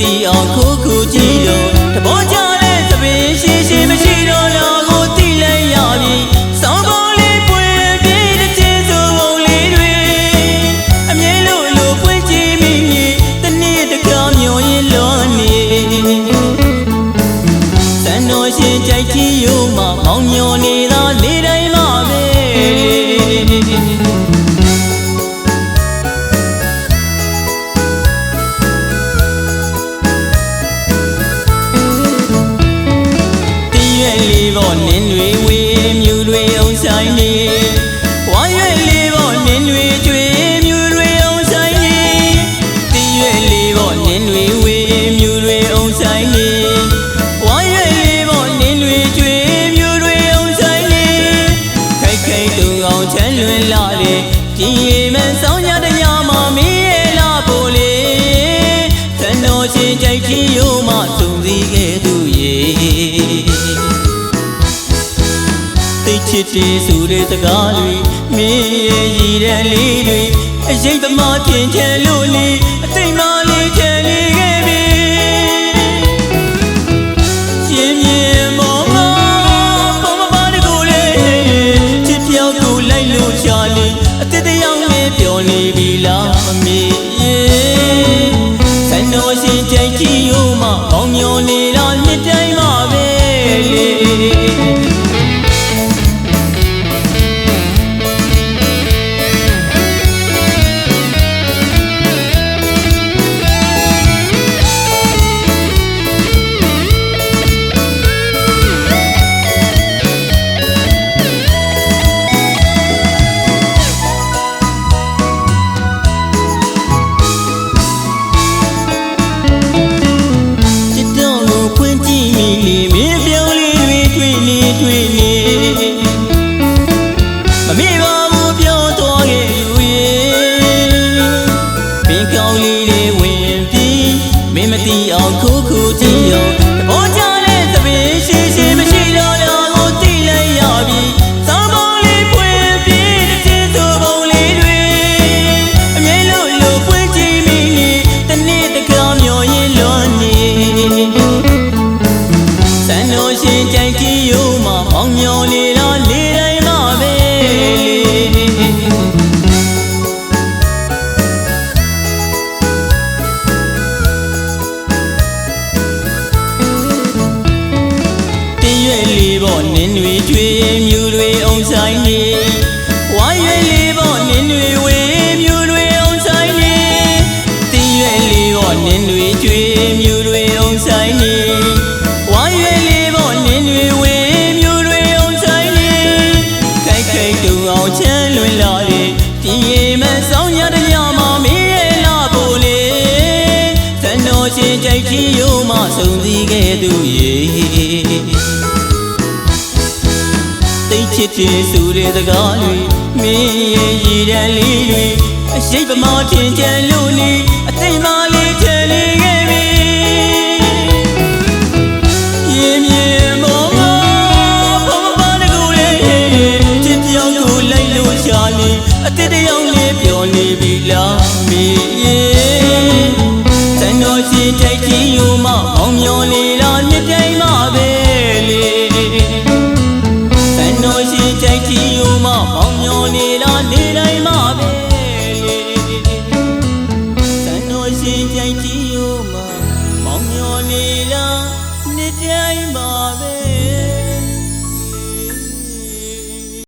တီအောင်ခိုးခိုးကြည့်တော့တဘောကြတဲ့သပင်ရှိရှိမရှိတော့လားကိုသိလိုက်ရပြီစောင်းကောင်းလေးပွင့်ပြည့်တဲ့ချင်းစုံပုံလေးတွေအမြဲလို့ပွင့်ကြည့်မိတနေ့တခါမျိုးရင်လွန်နေစံတော်ရှင်ကြိုက်ကြီးရိုးမှာမောင်မျောနေတာလေးတိုင်းမှာပဲဘောနင်းတွေဝေမြူတွေအောင်ဆိုင်နေဝါရွက်လေးဘောနင်းတွေကျွေမြူတွေအောင်ဆိုင်နေတီးရွက်လေးဘောနင်းတွေဝေမြူတွေအောင်ဆိုင်နေဝါရွက်လေးဘောနင်းတွေကျွေမြူတွေအောင်ဆိုင်နေခိုက်ခိုက်တူအောင်ချမ်းလွင်လာလေဒီရေမဆောင်ရတရားမမီးရလာဖို့လေသံတော်ရှင်ကြိုက်ကြီးရိုးမှစုံစည်းခဲ့သူရေချစ်တယ်ဆိုတဲ့စကားတွေမင်းရဲ့ရည်တဲ့လေးတွေအရေးသမားပြင်ချင်လို့လေအသိမလေးချင်နေခဲ့ပြီရှင်မြင်မောမောပေါ်မပါတကူလေချစ်ပြောက်ကိုလိုက်လို့ချာလေအစ်တယောက်နဲ့ပြောနေပြီလားအမေဆန်တော်ရှင်ကြိုက်ကြီးရိုးမှပေါင်းမျောနေတာနှစ်တိုင်းမှာပဲလေမမေ့ပါဘူးပြောသွားခဲ့လူရေပင်ကောင်းလေးတွေဝင်ပြီးမင်းမသိအောင်ခိုးခိုးကြည့်ရောတဘောကြတဲ့သပင်ရှိရှိမရှိတော့လားကိုသိလိုက်ရပြီစောင်းပေါင်းလေးပွင့်ပြီးတဲ့ချင်းစုံပုံလေးတွေအမြဲလို့ပွင့်ကြည့်မိတနေ့တခါမျိုးရင်လွန်နေစံတော်ရှင်ကြိုက်ကြီးရိုးမှာပေါင်းမျောနေတာလေးတိုင်းမှာပဲဘောနင်းတွေကျွေမြူတွေအောင်ဆိုင်နေဝါရွက်လေးဘောနင်းတွေဝေမြူတွေအောင်ဆိုင်နေတီးရွက်လေးဘောနင်းတွေကျွေမြူတွေအောင်ဆိုင်နေဝါရွက်လေးဘောနင်းတွေဝေမြူတွေအောင်ဆိုင်နေခိုက်ခိုက်တူအောင်ချမ်းလွင်လာလေဒီရေမဆောင်ရတရားမမီးရလာဖို့လေသံတော်ရှင်ကြိုက်ကြီးရိုးမှစုံစည်းခဲ့သူရေချစ်တယ်ဆိုတဲ့စကားတွေမင်းရဲ့ရည်တဲ့လေးတွေအရှိတ်ပမာထင်ကြလို့နေအသိမလေးချင်နေခဲ့ပြီရင်မြင်မောမောပေါ်မပါတကူလေချစ်ပြောင်းကိုလိုက်လို့ရှာနေအသိတယောက်လေးပြောနေပြီလားမေစံတော်ရှင်ကြိုက်ကြီးရိုးမှအောင်မျောနေတာနှစ်တိုင်းမှာပဲလေကြိုက်ကြီးရိုးမှပေါင်းမျောနေတာနေတိုင်းမှာပဲလေစံတော်ရှင်ကြိုက်ကြီးရိုးမှပေါင်းမျောနေတာနေတိုင်းမှာပဲ